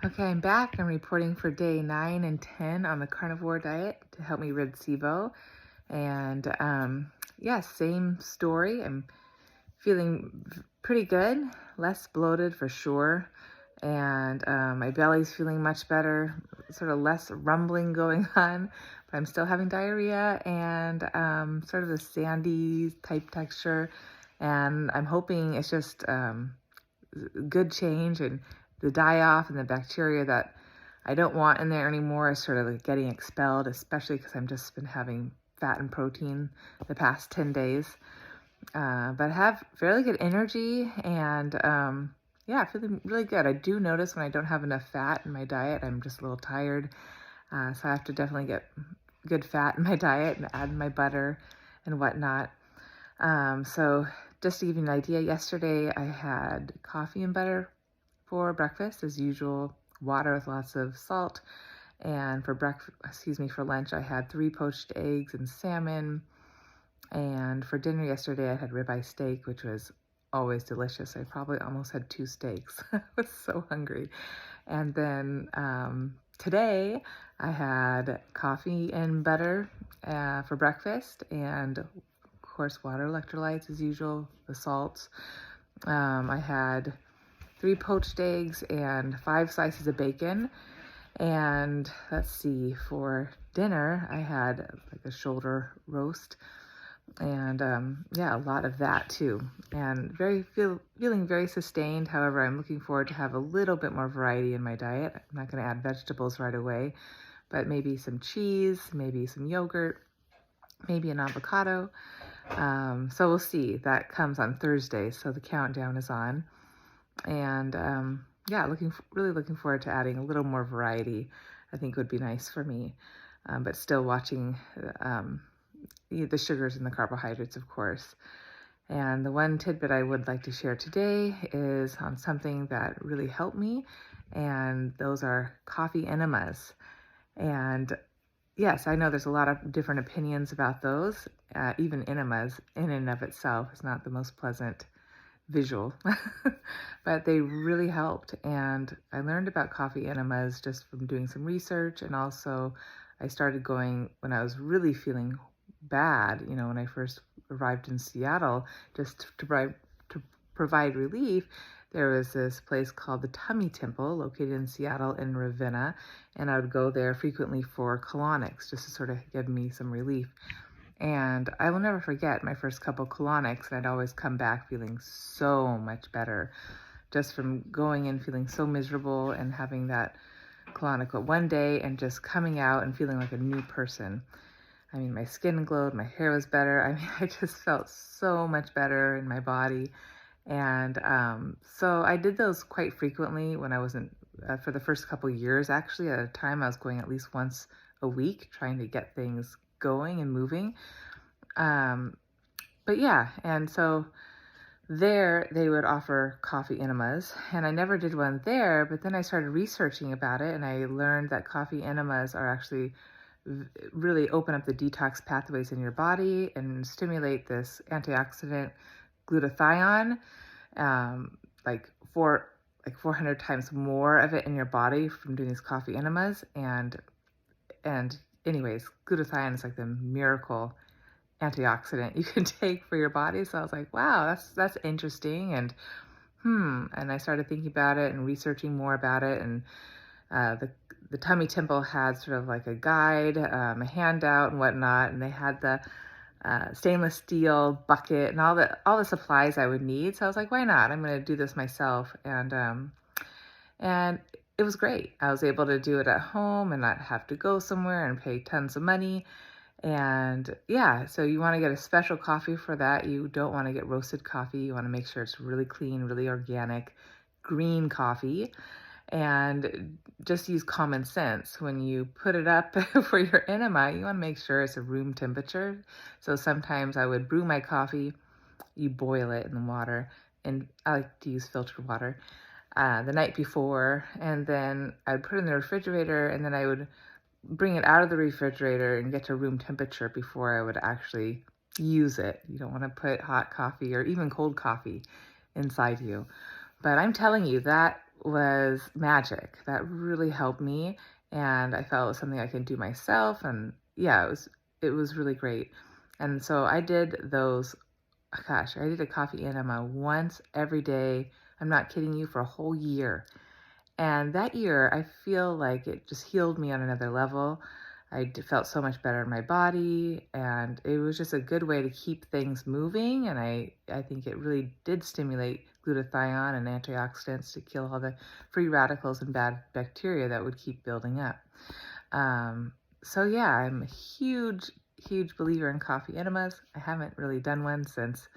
Okay, I'm back. I'm reporting for day 9 and 10 on the carnivore diet to help me rid SIBO. And yeah, same story. I'm feeling pretty good, less bloated for sure. And my belly's feeling much better, sort of less rumbling going on, but I'm still having diarrhea and sort of a sandy type texture. And I'm hoping it's just good change and the die-off and the bacteria that I don't want in there anymore is sort of like getting expelled, especially because I've just been having fat and protein the past 10 days. But I have fairly good energy and yeah, feeling really good. I do notice when I don't have enough fat in my diet, I'm just a little tired. So I have to definitely get good fat in my diet and add my butter and whatnot. So just to give you an idea, yesterday I had coffee and butter for breakfast, as usual, water with lots of salt. And for lunch, I had 3 poached eggs and salmon. And for dinner yesterday, I had ribeye steak, which was always delicious. I probably almost had 2 steaks. I was so hungry. And then today, I had coffee and butter for breakfast, and of course, water, electrolytes as usual, the salts. I had 3 poached eggs and 5 slices of bacon. And let's see, for dinner, I had like a shoulder roast and yeah, a lot of that too. And feeling very sustained. However, I'm looking forward to have a little bit more variety in my diet. I'm not going to add vegetables right away, but maybe some cheese, maybe some yogurt, maybe an avocado. So we'll see. That comes on Thursday, so the countdown is on. And yeah, really looking forward to adding a little more variety. I think would be nice for me, but still watching the sugars and the carbohydrates, of course. And the one tidbit I would like to share today is on something that really helped me, and those are coffee enemas. And yes, I know there's a lot of different opinions about those. Even enemas in and of itself is not the most pleasant visual, but they really helped. And I learned about coffee enemas just from doing some research. And also I started going when I was really feeling bad, when I first arrived in Seattle, just to provide relief. There was this place called the Tummy Temple located in Seattle in Ravenna, and I would go there frequently for colonics just to sort of give me some relief. And I will never forget my first couple colonics, and I'd always come back feeling so much better just from going in feeling so miserable and having that colonic one day and just coming out and feeling like a new person. I mean, my skin glowed, my hair was better. I mean, I just felt so much better in my body. And so I did those quite frequently when I wasn't, for the first couple years, actually. At a time, I was going at least once a week, trying to get things going and moving. But yeah, and so there they would offer coffee enemas, and I never did one there, but then I started researching about it, and I learned that coffee enemas are actually really open up the detox pathways in your body and stimulate this antioxidant glutathione, like 400 times more of it in your body from doing these coffee enemas. And anyways, glutathione is like the miracle antioxidant you can take for your body. So I was like, wow, that's interesting. And I started thinking about it and researching more about it. And the Tummy Temple had sort of like a guide, a handout and whatnot, and they had the stainless steel bucket and all the supplies I would need. So I was like, why not? I'm going to do this myself. And it was great. I was able to do it at home and not have to go somewhere and pay tons of money. And yeah, so you want to get a special coffee for that. You don't want to get roasted coffee. You want to make sure it's really clean, really organic, green coffee. And just use common sense. When you put it up for your enema, you want to make sure it's a room temperature. So sometimes I would brew my coffee, you boil it in the water, and I like to use filtered water the night before, and then I'd put it in the refrigerator, and then I would bring it out of the refrigerator and get to room temperature before I would actually use it. You don't want to put hot coffee or even cold coffee inside you. But I'm telling you, that was magic. That really helped me, and I felt it was something I could do myself. And yeah, it was really great. And so I did those. Gosh, I did a coffee enema once every day. I'm not kidding you, for a whole year. And that year, I feel like it just healed me on another level. Felt so much better in my body, and it was just a good way to keep things moving. And I think it really did stimulate glutathione and antioxidants to kill all the free radicals and bad bacteria that would keep building up. So yeah, I'm a huge, huge believer in coffee enemas. I haven't really done one since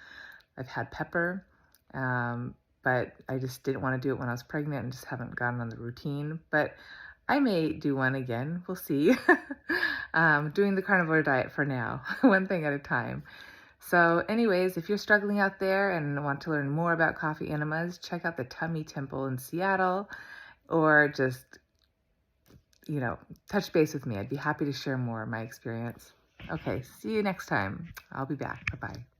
I've had pepper. But I just didn't want to do it when I was pregnant and just haven't gotten on the routine. But I may do one again. We'll see. Doing the carnivore diet for now, one thing at a time. So anyways, if you're struggling out there and want to learn more about coffee enemas, check out the Tummy Temple in Seattle, or just, touch base with me. I'd be happy to share more of my experience. Okay, see you next time. I'll be back. Bye-bye.